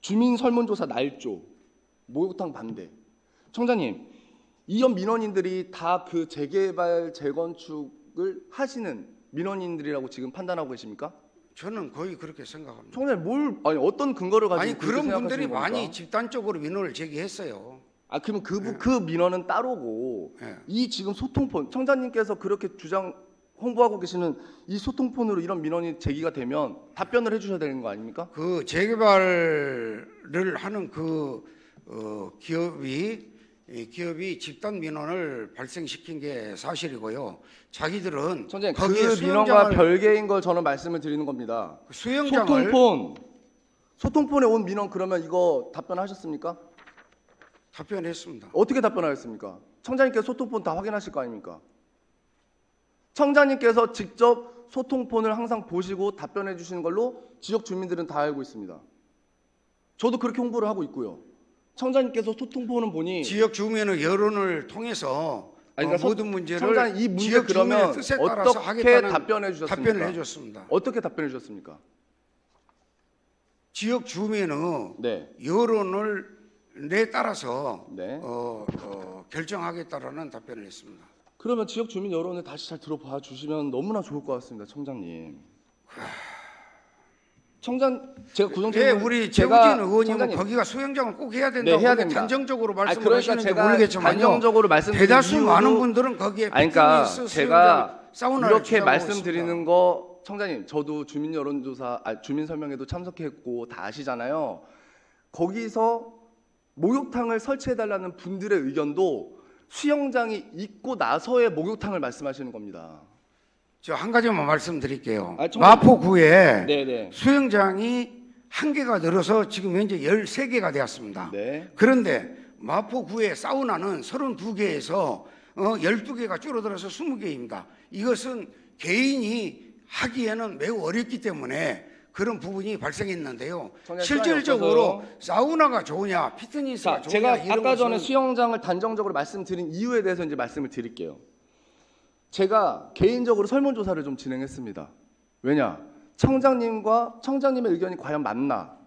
Speaker 1: 주민 설문조사 날조, 목욕탕 반대. 청장님, 이런 민원인들이 다 그 재개발 재건축을 하시는 민원인들이라고 지금 판단하고 계십니까?
Speaker 2: 저는 거의 그렇게 생각합니다.
Speaker 1: 청장님 아니 어떤 근거를 가지고
Speaker 2: 아니
Speaker 1: 그렇게
Speaker 2: 그런
Speaker 1: 생각하시는
Speaker 2: 분들이
Speaker 1: 겁니까?
Speaker 2: 많이 집단적으로 민원을 제기했어요.
Speaker 1: 그러면 그 민원은 따로고
Speaker 2: 예.
Speaker 1: 이 지금 소통폰 청장님께서 그렇게 홍보하고 계시는 이 소통폰으로 이런 민원이 제기가 되면 답변을 해주셔야 되는 거 아닙니까?
Speaker 2: 그 재개발을 하는 기업이 집단 민원을 발생시킨 게 사실이고요. 자기들은
Speaker 1: 청장님
Speaker 2: 거기에
Speaker 1: 그 민원과 별개인 걸 저는 말씀을 드리는 겁니다.
Speaker 2: 수영장을
Speaker 1: 소통폰에 온 민원 그러면 이거 답변하셨습니까?
Speaker 2: 답변했습니다.
Speaker 1: 어떻게 답변하셨습니까? 청장님께서 소통폰 다 확인하실 거 아닙니까? 청장님께서 직접 소통폰을 항상 보시고 답변해 주시는 걸로 지역 주민들은 다 알고 있습니다. 저도 그렇게 홍보를 하고 있고요. 청장님께서 소통폰은 보니
Speaker 2: 지역 주민의 여론을 통해서
Speaker 1: 그러니까
Speaker 2: 모든 문제를
Speaker 1: 청장 이 문제
Speaker 2: 지역 주민의
Speaker 1: 그러면
Speaker 2: 뜻에 따라서
Speaker 1: 어떻게
Speaker 2: 하겠다는
Speaker 1: 답변해 주셨습니까?
Speaker 2: 답변을 해줬습니다.
Speaker 1: 어떻게 답변해 주셨습니까?
Speaker 2: 지역 주민의
Speaker 1: 네,
Speaker 2: 여론을 따라서
Speaker 1: 네.
Speaker 2: 결정하겠다라는 답변을 했습니다.
Speaker 1: 그러면 지역 주민 여론을 다시 잘 들어봐 주시면 너무나 좋을 것 같습니다, 청장님. 제가 구정철
Speaker 2: 왜 우리 최우진 의원님은 거기가 수영장을 꼭 해야 된다고
Speaker 1: 네, 해야 됩니다.
Speaker 2: 단정적으로 말씀을
Speaker 1: 그러니까
Speaker 2: 하시는지
Speaker 1: 제가
Speaker 2: 모르겠지만요.
Speaker 1: 단정적으로 말씀드린
Speaker 2: 대다수
Speaker 1: 이유도
Speaker 2: 많은 분들은 거기에
Speaker 1: 그러니까
Speaker 2: 피트니스,
Speaker 1: 제가
Speaker 2: 수영장, 사우나를
Speaker 1: 이렇게
Speaker 2: 주장하고
Speaker 1: 말씀드리는
Speaker 2: 있습니다.
Speaker 1: 거 청장님 저도 주민 여론조사 주민 설명회도 참석했고 다 아시잖아요. 거기서 목욕탕을 설치해달라는 분들의 의견도 수영장이 있고 나서의 목욕탕을 말씀하시는 겁니다.
Speaker 2: 저 한 가지만 말씀드릴게요.
Speaker 1: 청장님.
Speaker 2: 마포구에
Speaker 1: 네네.
Speaker 2: 수영장이 한 개가 늘어서 지금 현재 13개가 되었습니다.
Speaker 1: 네.
Speaker 2: 그런데 마포구의 사우나는 32개에서 12개가 줄어들어서 20개입니다. 이것은 개인이 하기에는 매우 어렵기 때문에 그런 부분이 발생했는데요.
Speaker 1: 청장님,
Speaker 2: 실질적으로 사우나가 좋으냐, 피트니스가
Speaker 1: 자,
Speaker 2: 좋으냐
Speaker 1: 제가
Speaker 2: 이런
Speaker 1: 아까 전에
Speaker 2: 것은
Speaker 1: 수영장을 단정적으로 말씀드린 이유에 대해서 이제 말씀을 드릴게요. 제가 개인적으로 설문조사를 좀 진행했습니다. 왜냐? 청장님의 의견이 과연 맞나?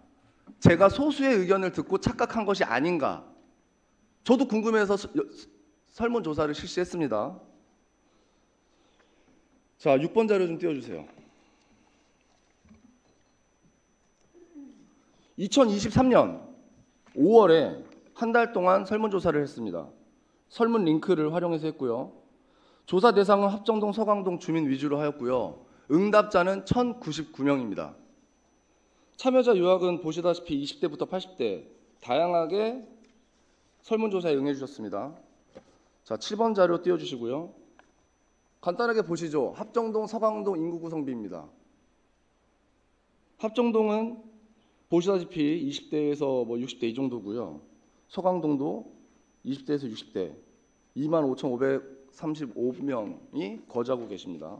Speaker 1: 제가 소수의 의견을 듣고 착각한 것이 아닌가? 저도 궁금해서 설문조사를 실시했습니다. 자, 6번 자료 좀 띄워주세요. 2023년 5월에 한 달 동안 설문조사를 했습니다. 설문 링크를 활용해서 했고요. 조사 대상은 합정동, 서강동 주민 위주로 하였고요. 응답자는 1,099명입니다. 참여자 요약은 보시다시피 20대부터 80대 다양하게 설문조사에 응해주셨습니다. 자, 7번 자료 띄워주시고요. 간단하게 보시죠. 합정동, 서강동 인구 구성비입니다. 합정동은 보시다시피 20대에서 60대 이 정도고요. 서강동도 20대에서 60대 25,535명이 거주하고 계십니다.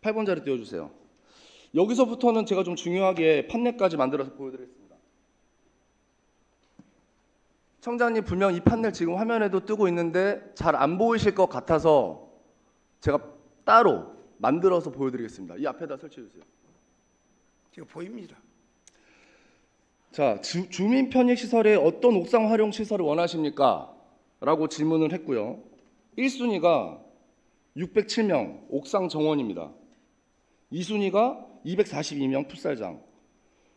Speaker 1: 8번 자료 띄워주세요. 여기서부터는 제가 좀 중요하게 판넬까지 만들어서 보여드리겠습니다. 청장님 분명 이 판넬 지금 화면에도 뜨고 있는데 잘 안 보이실 것 같아서 제가 따로 만들어서 보여드리겠습니다. 이 앞에다 설치해 주세요.
Speaker 2: 지금 보입니다.
Speaker 1: 자, 주민 편익 시설에 어떤 옥상 활용 시설을 원하십니까? 라고 질문을 했고요. 1순위가 607명 옥상 정원입니다. 2순위가 242명 풋살장.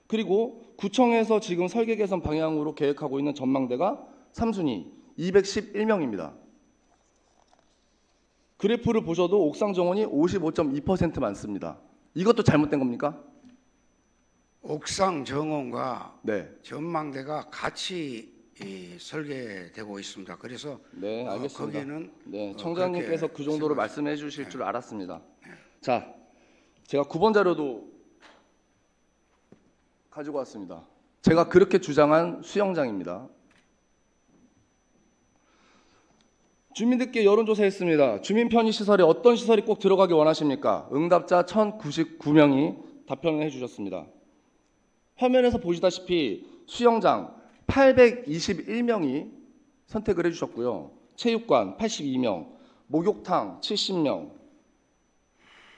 Speaker 1: 그리고 구청에서 지금 설계 개선 방향으로 계획하고 있는 전망대가 3순위 211명입니다. 그래프를 보셔도 옥상 정원이 55.2% 많습니다. 이것도 잘못된 겁니까?
Speaker 2: 옥상 정원과
Speaker 1: 네.
Speaker 2: 전망대가 같이 설계되고 있습니다. 그래서
Speaker 1: 네, 알겠습니다.
Speaker 2: 거기는
Speaker 1: 네, 청장님께서 그 정도로 말씀해 주실
Speaker 2: 네.
Speaker 1: 줄 알았습니다. 자, 제가 9번 자료도 가지고 왔습니다. 제가 그렇게 주장한 수영장입니다. 주민들께 여론조사했습니다. 주민 편의 시설에 어떤 시설이 꼭 들어가기 원하십니까? 응답자 1,099명이 답변을 해주셨습니다. 화면에서 보시다시피 수영장 821명이 선택을 해주셨고요. 체육관 82명, 목욕탕 70명.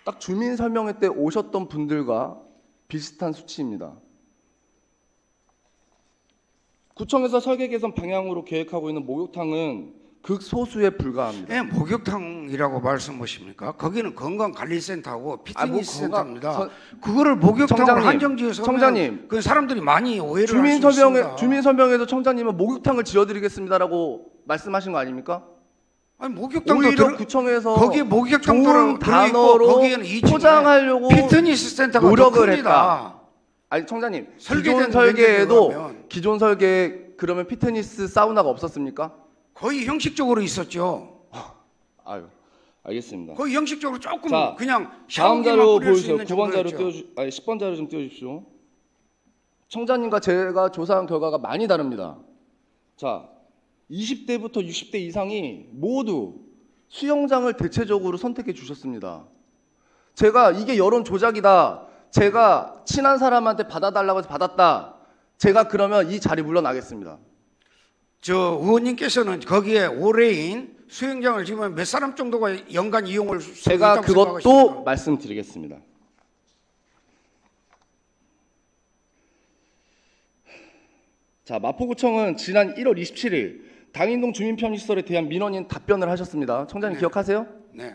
Speaker 1: 딱 주민 설명회 때 오셨던 분들과 비슷한 수치입니다. 구청에서 설계 개선 방향으로 계획하고 있는 목욕탕은 극소수에 불과합니다.
Speaker 2: 예, 목욕탕이라고 말씀하십니까? 거기는 건강관리센터하고 피트니스 센터입니다. 그거를 목욕탕으로
Speaker 1: 청장님,
Speaker 2: 한정지어서
Speaker 1: 청장님,
Speaker 2: 그 사람들이 많이 오해를 할 수 있습니다.
Speaker 1: 주민 설명에도 청장님은 목욕탕을 지어드리겠습니다라고 말씀하신 거 아닙니까?
Speaker 2: 아니 목욕탕도
Speaker 1: 오히려 구청에서
Speaker 2: 거기에 목욕탕도
Speaker 1: 좋은 단어로
Speaker 2: 거기에는 2층에
Speaker 1: 포장하려고
Speaker 2: 피트니스 센터가
Speaker 1: 노력을
Speaker 2: 더 큽니다.
Speaker 1: 했다. 아니 청장님,
Speaker 2: 설계된
Speaker 1: 기존 설계에도
Speaker 2: 그러면.
Speaker 1: 기존 설계 그러면 피트니스 사우나가 없었습니까?
Speaker 2: 거의 형식적으로 있었죠.
Speaker 1: 아유, 알겠습니다.
Speaker 2: 거의 형식적으로 조금
Speaker 1: 자,
Speaker 2: 그냥
Speaker 1: 다음
Speaker 2: 샤워기만
Speaker 1: 자료
Speaker 2: 뿌릴 수
Speaker 1: 보여주세요.
Speaker 2: 있는
Speaker 1: 9번 자료
Speaker 2: 정도였죠.
Speaker 1: 10번 자료 좀 띄워주십시오. 청장님과 제가 조사한 결과가 많이 다릅니다. 자, 20대부터 60대 이상이 모두 수영장을 대체적으로 선택해 주셨습니다. 제가 이게 여론 조작이다. 제가 친한 사람한테 받아달라고 해서 받았다. 제가 그러면 이 자리 물러나겠습니다.
Speaker 2: 저 의원님께서는 거기에 올해인 수영장을 지으면 몇 사람 정도가 연간 이용할 수
Speaker 1: 제가
Speaker 2: 있다고
Speaker 1: 그것도
Speaker 2: 생각하십니까?
Speaker 1: 말씀드리겠습니다. 자, 마포구청은 지난 1월 27일 당인동 주민편의시설에 대한 민원인 답변을 하셨습니다. 청장님
Speaker 2: 네.
Speaker 1: 기억하세요?
Speaker 2: 네.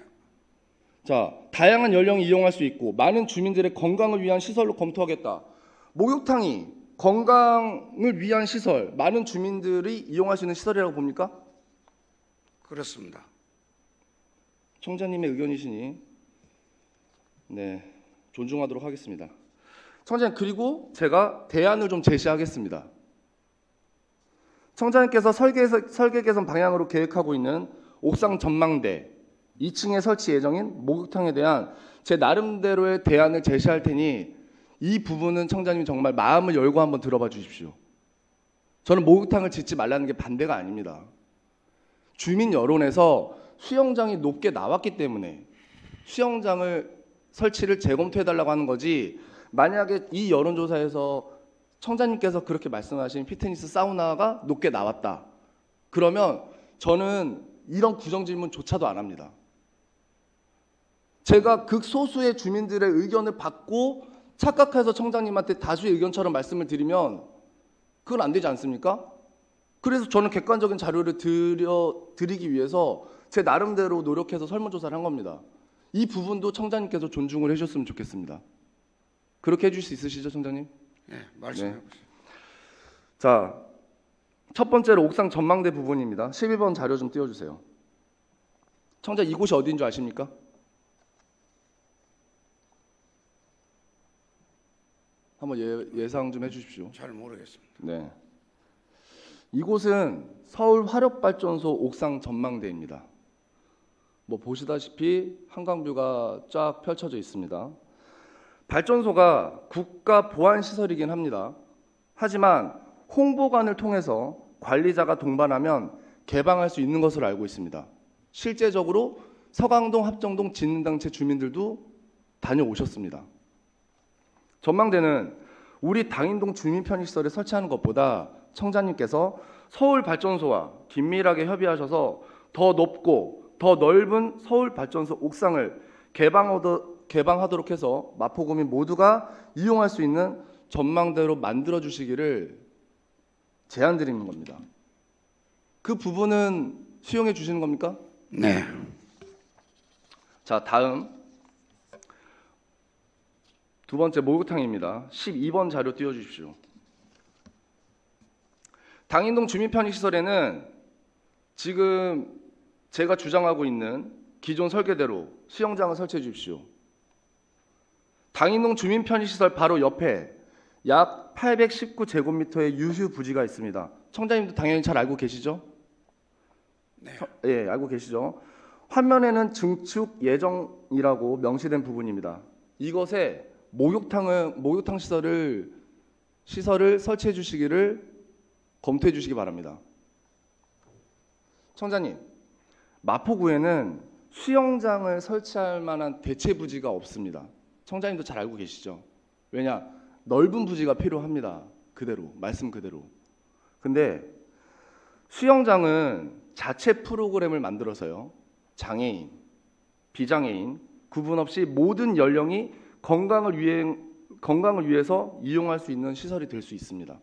Speaker 1: 자, 다양한 연령이 이용할 수 있고 많은 주민들의 건강을 위한 시설로 검토하겠다. 목욕탕이 건강을 위한 시설, 많은 주민들이 이용할 수 있는 시설이라고 봅니까?
Speaker 2: 그렇습니다.
Speaker 1: 청장님의 의견이시니 네, 존중하도록 하겠습니다. 청장님, 그리고 제가 대안을 좀 제시하겠습니다. 청장님께서 설계 개선 방향으로 계획하고 있는 옥상 전망대 2층에 설치 예정인 목욕탕에 대한 제 나름대로의 대안을 제시할 테니 이 부분은 청장님이 정말 마음을 열고 한번 들어봐 주십시오. 저는 목욕탕을 짓지 말라는 게 반대가 아닙니다. 주민 여론에서 수영장이 높게 나왔기 때문에 수영장을 설치를 재검토해달라고 하는 거지, 만약에 이 여론조사에서 청장님께서 그렇게 말씀하신 피트니스 사우나가 높게 나왔다. 그러면 저는 이런 구정질문조차도 안 합니다. 제가 극소수의 주민들의 의견을 받고 착각해서 청장님한테 다수의 의견처럼 말씀을 드리면 그건 안 되지 않습니까? 그래서 저는 객관적인 자료를 드리기 위해서 제 나름대로 노력해서 설문조사를 한 겁니다. 이 부분도 청장님께서 존중을 해주셨으면 좋겠습니다. 그렇게 해줄 수 있으시죠, 청장님?
Speaker 2: 네, 말씀해 보세요.
Speaker 1: 자, 첫 번째로 옥상 전망대 부분입니다. 12번 자료 좀 띄워주세요. 청장, 이곳이 어디인 줄 아십니까? 한번 예상 좀 해주십시오.
Speaker 2: 잘 모르겠습니다.
Speaker 1: 네. 이곳은 서울 화력발전소 옥상 전망대입니다. 뭐 보시다시피 한강뷰가 쫙 펼쳐져 있습니다. 발전소가 국가 보안 시설이긴 합니다. 하지만 홍보관을 통해서 관리자가 동반하면 개방할 수 있는 것으로 알고 있습니다. 실제적으로 서강동, 합정동, 진흥단체 주민들도 다녀오셨습니다. 전망대는 우리 당인동 주민편의시설에 설치하는 것보다 청장님께서 서울발전소와 긴밀하게 협의하셔서 더 높고 더 넓은 서울발전소 옥상을 개방하도록 해서 마포구민 모두가 이용할 수 있는 전망대로 만들어 주시기를 제안드리는 겁니다. 그 부분은 수용해 주시는 겁니까?
Speaker 2: 네.
Speaker 1: 자, 다음 두 번째 목욕탕입니다. 12번 자료 띄워주십시오. 당인동 주민편의시설에는 지금 제가 주장하고 있는 기존 설계대로 수영장을 설치해 주십시오. 당인동 주민편의시설 바로 옆에 약 819제곱미터의 유휴 부지가 있습니다. 청장님도 당연히 잘 알고 계시죠?
Speaker 2: 네.
Speaker 1: 예, 알고 계시죠? 화면에는 증축 예정이라고 명시된 부분입니다. 이것에 목욕탕 시설을 설치해 주시기를 검토해 주시기 바랍니다. 청장님, 마포구에는 수영장을 설치할 만한 대체 부지가 없습니다. 청장님도 잘 알고 계시죠? 왜냐? 넓은 부지가 필요합니다. 그대로, 말씀 그대로. 근데 수영장은 자체 프로그램을 만들어서요. 장애인, 비장애인 구분 없이 모든 연령이 건강을 위해서 이용할 수 있는 시설이 될 수 있습니다.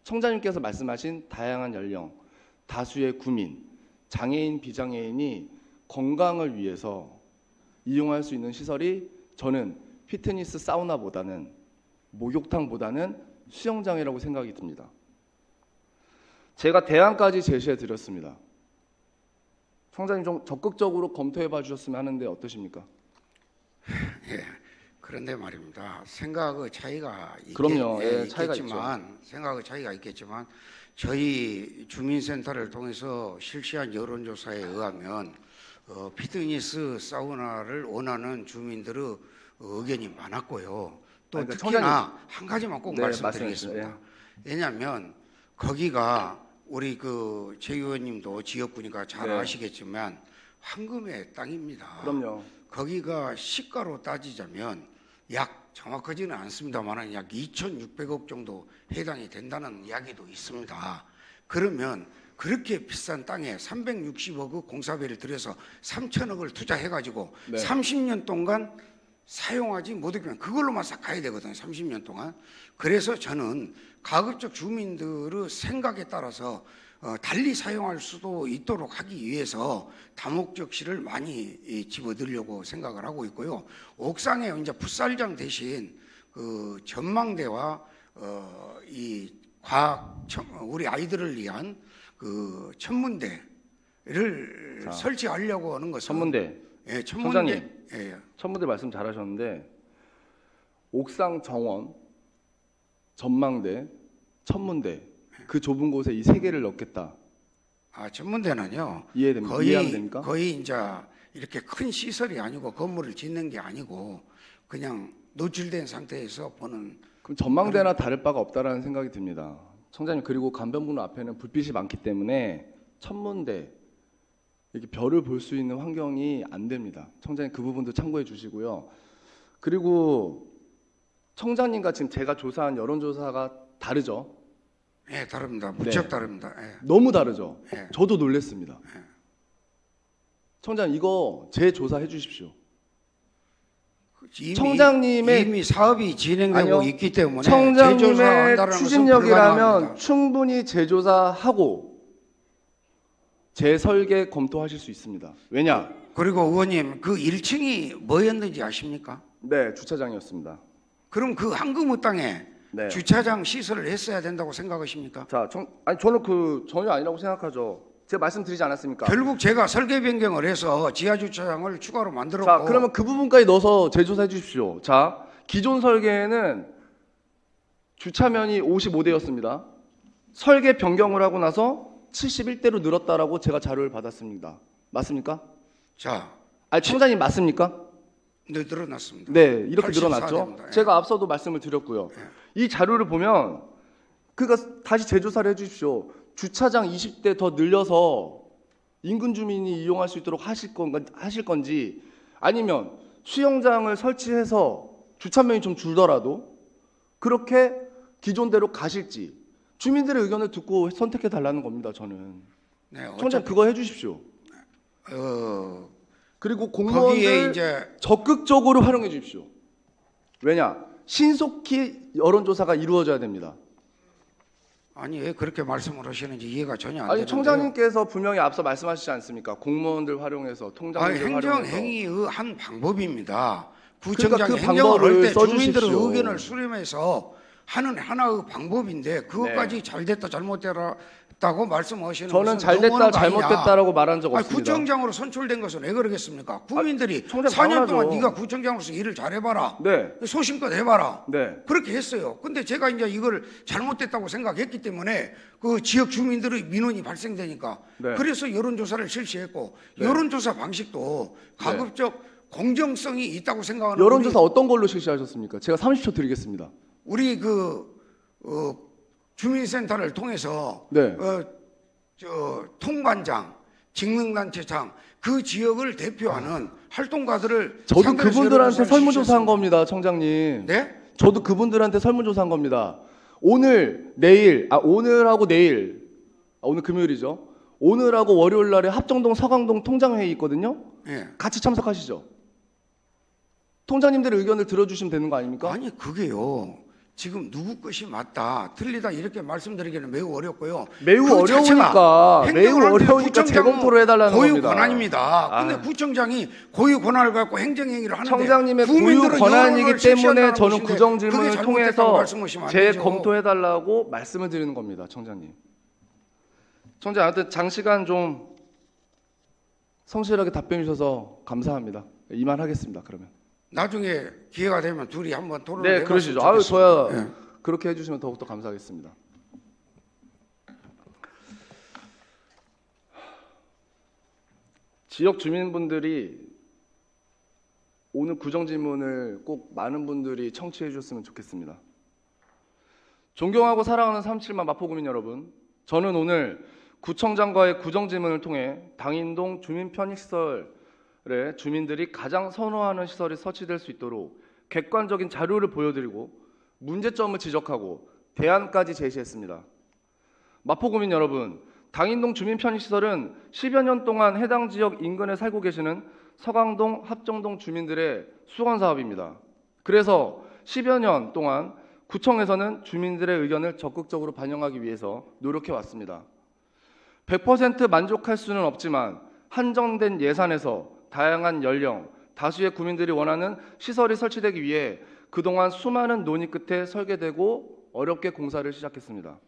Speaker 1: 청장님께서 말씀하신 다양한 연령, 다수의 구민, 장애인, 비장애인이 건강을 위해서 이용할 수 있는 시설이 저는 피트니스 사우나보다는 목욕탕보다는 수영장이라고 생각이 듭니다. 제가 대안까지 제시해 드렸습니다. 청장님 좀 적극적으로 검토해 봐 주셨으면 하는데 어떠십니까?
Speaker 2: 예. 그런데 말입니다. 생각의 차이가
Speaker 1: 그럼요. 예, 차이가
Speaker 2: 있겠지만 생각의 차이가 있겠지만 저희 주민센터를 통해서 실시한 여론조사에 의하면 피트니스 사우나를 원하는 주민들의 의견이 많았고요. 또
Speaker 1: 그러니까
Speaker 2: 특히나 한 가지만 꼭
Speaker 1: 네,
Speaker 2: 말씀드리겠습니다. 왜냐하면 거기가 우리 제 의원님도 지역구니까 잘
Speaker 1: 네.
Speaker 2: 아시겠지만 황금의 땅입니다.
Speaker 1: 그럼요.
Speaker 2: 거기가 시가로 따지자면 약 정확하지는 않습니다만 약 2,600억 정도 해당이 된다는 이야기도 있습니다. 그러면 그렇게 비싼 땅에 360억의 공사비를 들여서 3천억을 투자해가지고
Speaker 1: 네.
Speaker 2: 30년 동안 사용하지 못하면 그걸로만 싹 가야 되거든요. 30년 동안. 그래서 저는 가급적 주민들의 생각에 따라서 달리 사용할 수도 있도록 하기 위해서 다목적실을 많이 집어들려고 생각을 하고 있고요. 옥상에 이제 풋살장 대신 그 전망대와 우리 아이들을 위한 그 천문대를 설치하려고 하는 것은
Speaker 1: 천문대.
Speaker 2: 예,
Speaker 1: 청장님.
Speaker 2: 예.
Speaker 1: 천문대 말씀 잘하셨는데 옥상 정원, 전망대, 천문대 그 좁은 곳에 이 세 개를 넣겠다.
Speaker 2: 천문대는요.
Speaker 1: 이해하면 됩니까?
Speaker 2: 거의 이제 이렇게 큰 시설이 아니고 건물을 짓는 게 아니고 그냥 노출된 상태에서 보는.
Speaker 1: 그럼 전망대나 다를 바가 없다라는 생각이 듭니다. 청장님, 그리고 간변북로 앞에는 불빛이 많기 때문에 천문대 이렇게 별을 볼 수 있는 환경이 안 됩니다. 청장님 그 부분도 참고해 주시고요. 그리고 청장님과 지금 제가 조사한 여론조사가 다르죠?
Speaker 2: 예, 다릅니다. 무척
Speaker 1: 네.
Speaker 2: 다릅니다. 예.
Speaker 1: 너무 다르죠?
Speaker 2: 예.
Speaker 1: 저도 놀랬습니다. 청장님 이거 재조사해 주십시오.
Speaker 2: 이미 사업이 진행되고
Speaker 1: 아니요.
Speaker 2: 있기 때문에
Speaker 1: 청장님의
Speaker 2: 재조사한다는 것은
Speaker 1: 추진력이라면
Speaker 2: 불가능합니다.
Speaker 1: 충분히 재조사하고 재설계 검토하실 수 있습니다. 왜냐?
Speaker 2: 그리고 의원님 그 1층이 뭐였는지 아십니까?
Speaker 1: 네, 주차장이었습니다.
Speaker 2: 그럼 그 황금의 땅에
Speaker 1: 네.
Speaker 2: 주차장 시설을 했어야 된다고 생각하십니까?
Speaker 1: 자, 저는 전혀 아니라고 생각하죠. 제가 말씀드리지 않았습니까?
Speaker 2: 결국 제가 설계 변경을 해서 지하 주차장을 추가로 만들었고.
Speaker 1: 자, 그러면 그 부분까지 넣어서 재조사해 주십시오. 자, 기존 설계에는 주차면이 55대였습니다. 설계 변경을 하고 나서 71대로 늘었다라고 제가 자료를 받았습니다. 맞습니까?
Speaker 2: 자,
Speaker 1: 아니, 청장님 맞습니까?
Speaker 2: 네, 늘어났습니다.
Speaker 1: 네, 이렇게
Speaker 2: 84
Speaker 1: 늘어났죠.
Speaker 2: 됩니다. 예.
Speaker 1: 제가 앞서도 말씀을 드렸고요. 이 자료를 보면 그러니까 다시 재조사를 해주십시오. 주차장 20대 더 늘려서 인근 주민이 이용할 수 있도록 하실 건지 아니면 수영장을 설치해서 주차면이 좀 줄더라도 그렇게 기존대로 가실지 주민들의 의견을 듣고 선택해 달라는 겁니다. 저는
Speaker 2: 네,
Speaker 1: 청장 그거 해주십시오. 그리고
Speaker 2: 거기에
Speaker 1: 공무원들
Speaker 2: 이제
Speaker 1: 적극적으로 활용해 주십시오. 왜냐? 신속히 여론조사가 이루어져야 됩니다.
Speaker 2: 아니 왜 그렇게 말씀을 하시는지 이해가 전혀 안
Speaker 1: 아니
Speaker 2: 되는데요.
Speaker 1: 청장님께서 분명히 앞서 말씀하시지 않습니까? 공무원들 활용해서 통장님들
Speaker 2: 행정
Speaker 1: 활용해서
Speaker 2: 행위의 한 방법입니다.
Speaker 1: 그러니까
Speaker 2: 구청장이
Speaker 1: 그
Speaker 2: 행정을 할
Speaker 1: 방법을
Speaker 2: 때
Speaker 1: 써주십시오.
Speaker 2: 주민들의 의견을 수렴해서 하는 하나의 방법인데 그것까지
Speaker 1: 네.
Speaker 2: 잘됐다 잘못됐다고 말씀하시는
Speaker 1: 저는
Speaker 2: 것은
Speaker 1: 잘됐다
Speaker 2: 너무하는 거 아니냐.
Speaker 1: 잘못됐다라고 말한 적
Speaker 2: 아니,
Speaker 1: 없습니다.
Speaker 2: 구청장으로 선출된 것은 왜 그러겠습니까? 국민들이
Speaker 1: 총장
Speaker 2: 4년 동안
Speaker 1: 당연하죠.
Speaker 2: 네가 구청장으로서 일을 잘해봐라.
Speaker 1: 네,
Speaker 2: 소신껏 해봐라.
Speaker 1: 네,
Speaker 2: 그렇게 했어요. 근데 제가 이제 이걸 잘못됐다고 생각했기 때문에 그 지역 주민들의 민원이 발생되니까
Speaker 1: 네.
Speaker 2: 그래서 여론조사를 실시했고
Speaker 1: 네.
Speaker 2: 여론조사 방식도 가급적 공정성이 있다고 생각하는
Speaker 1: 여론조사 어떤 걸로 실시하셨습니까? 제가 30초 드리겠습니다.
Speaker 2: 우리 주민센터를 통해서
Speaker 1: 네,
Speaker 2: 통관장, 직능단체장 그 지역을 대표하는 활동가들을
Speaker 1: 저도
Speaker 2: 상대로
Speaker 1: 그분들한테
Speaker 2: 여론조사를
Speaker 1: 설문조사한
Speaker 2: 실시했습니다.
Speaker 1: 겁니다, 청장님.
Speaker 2: 네?
Speaker 1: 저도 그분들한테 설문조사한 겁니다. 오늘, 내일, 오늘하고 내일, 오늘 금요일이죠. 오늘하고 월요일 날에 합정동 서강동 통장회의 있거든요.
Speaker 2: 네.
Speaker 1: 같이 참석하시죠. 통장님들의 의견을 들어주시면 되는 거 아닙니까?
Speaker 2: 아니 그게요. 지금 누구 것이 맞다, 틀리다 이렇게 말씀드리기는 매우 어렵고요.
Speaker 1: 매우
Speaker 2: 그
Speaker 1: 어려우니까,
Speaker 2: 자체가
Speaker 1: 매우
Speaker 2: 행정을 할 때
Speaker 1: 어려우니까
Speaker 2: 구청장
Speaker 1: 재검토를 해달라는
Speaker 2: 고유
Speaker 1: 겁니다.
Speaker 2: 권한입니다. 근데
Speaker 1: 아.
Speaker 2: 구청장이 고유 권한을 갖고 행정행위를 하는데
Speaker 1: 청장님의 고유
Speaker 2: 국민들은
Speaker 1: 권한이기
Speaker 2: 여론을
Speaker 1: 때문에
Speaker 2: 실시한다는
Speaker 1: 저는
Speaker 2: 것인데
Speaker 1: 구정질문을
Speaker 2: 그게 잘못됐다고
Speaker 1: 통해서
Speaker 2: 말씀하시면 안 되죠.
Speaker 1: 재검토해달라고 말씀을 드리는 겁니다, 청장님. 청장, 아무튼 장시간 좀 성실하게 답변해 주셔서 감사합니다. 이만하겠습니다, 그러면.
Speaker 2: 나중에 기회가 되면 둘이 한번 토론을
Speaker 1: 네,
Speaker 2: 해봤으면
Speaker 1: 그러시죠. 아유,
Speaker 2: 좋겠습니다.
Speaker 1: 저야
Speaker 2: 예.
Speaker 1: 그렇게 해주시면 더욱더 감사하겠습니다. 지역 주민분들이 오늘 구정질문을 꼭 많은 분들이 청취해 주셨으면 좋겠습니다. 존경하고 사랑하는 37만 마포구민 여러분, 저는 오늘 구청장과의 구정질문을 통해 당인동 주민편익시설에 주민들이 가장 선호하는 시설이 설치될 수 있도록 객관적인 자료를 보여드리고 문제점을 지적하고 대안까지 제시했습니다. 마포구민 여러분, 당인동 주민편익시설은 10여 년 동안 해당 지역 인근에 살고 계시는 서강동, 합정동 주민들의 수건사업입니다. 그래서 10여 년 동안 구청에서는 주민들의 의견을 적극적으로 반영하기 위해서 노력해 왔습니다. 100% 만족할 수는 없지만 한정된 예산에서 다양한 연령, 다수의 구민들이 원하는 시설이 설치되기 위해 그동안 수많은 논의 끝에 설계되고 어렵게 공사를 시작했습니다.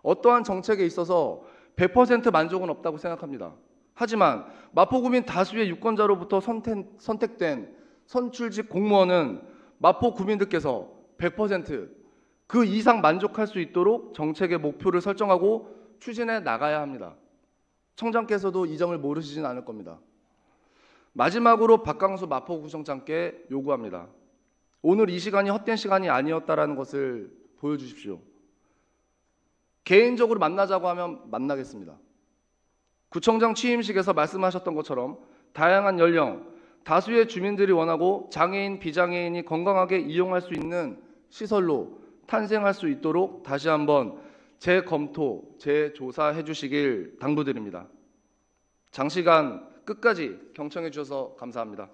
Speaker 1: 어떠한 정책에 있어서 100% 만족은 없다고 생각합니다. 하지만 마포구민 다수의 유권자로부터 선택된 선출직 공무원은 마포 구민들께서 100%그 이상 만족할 수 있도록 정책의 목표를 설정하고 추진해 나가야 합니다. 청장께서도 이 점을 모르시진 않을 겁니다. 마지막으로 박강수 마포구청장께 요구합니다. 오늘 이 시간이 헛된 시간이 아니었다라는 것을 보여주십시오. 개인적으로 만나자고 하면 만나겠습니다. 구청장 취임식에서 말씀하셨던 것처럼 다양한 연령, 다수의 주민들이 원하고 장애인, 비장애인이 건강하게 이용할 수 있는 시설로 탄생할 수 있도록 다시 한번 재검토, 재조사해 주시길 당부드립니다. 장시간 끝까지 경청해 주셔서 감사합니다.